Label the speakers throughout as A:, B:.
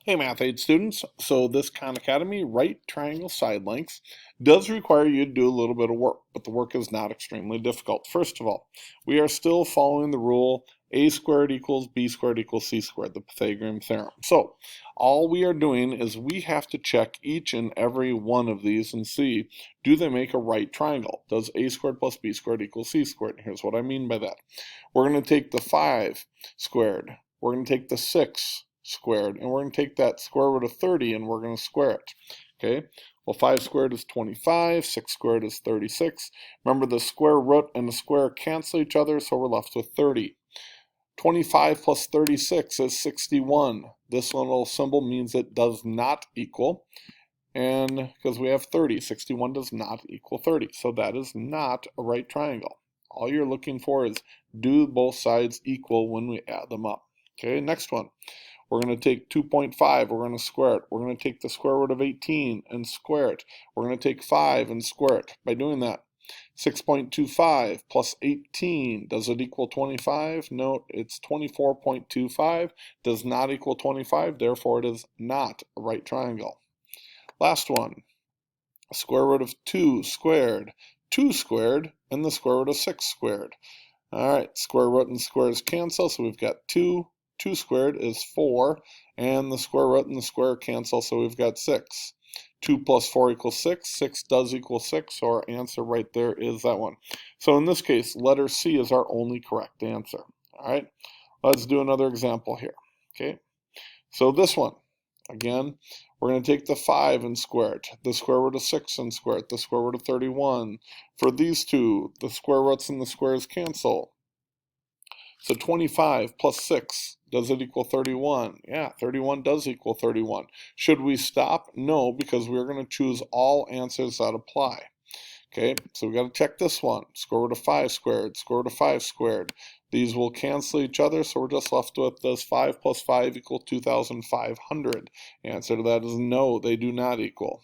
A: Hey Math 8 students, so this Khan Academy right triangle side lengths does require you to do a little bit of work, but the work is not extremely difficult. First of all, we are still following the rule a squared equals b squared equals c squared, the Pythagorean theorem. So all we are doing is we have to check each and every one of these and see, do they make a right triangle? Does a squared plus b squared equal c squared? Here's what I mean by that. We're going to take the 5 squared, we're going to take the 6 squared, and we're going to take that square root of 30 and we're going to square it. Okay, well 5 squared is 25, 6 squared is 36. Remember, the square root and the square cancel each other, so we're left with 30. 25 plus 36 is 61. This little symbol means it does not equal, and because we have 30, 61 does not equal 30, so that is not a right triangle. All you're looking for is, do both sides equal when we add them up? Okay, next one. We're going to take 2.5, we're going to square it. We're going to take the square root of 18 and square it. We're going to take 5 and square it. By doing that, 6.25 plus 18, does it equal 25? No, it's 24.25. Does not equal 25, therefore it is not a right triangle. Last one, square root of 2 squared. 2 squared and the square root of 6 squared. All right, square root and squares cancel, so we've got 2. 2 squared is 4, and the square root and the square cancel, so we've got 6. 2 plus 4 equals 6. 6 does equal 6, so our answer right there is that one. So in this case, letter C is our only correct answer. All right, let's do another example here. Okay, so this one, again, we're going to take the 5 and square it, the square root of 6 and square it, the square root of 31. For these two, the square roots and the squares cancel. So 25 plus 6, does it equal 31? Yeah, 31 does equal 31. Should we stop? No, because we're going to choose all answers that apply. Okay, so we got to check this one. Square root of 5 squared, square root of 5 squared. These will cancel each other, so we're just left with, does 5 plus 5 equal 2,500? Answer to that is no, they do not equal.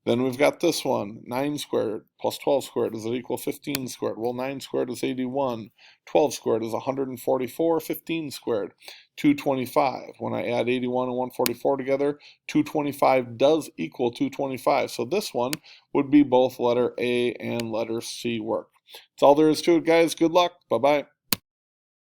A: Then we've got this one, 9 squared plus 12 squared, does it equal 15 squared? Well, 9 squared is 81, 12 squared is 144, 15 squared, 225. When I add 81 and 144 together, 225 does equal 225. So this one would be both letter A and letter C work. That's all there is to it, guys. Good luck. Bye-bye.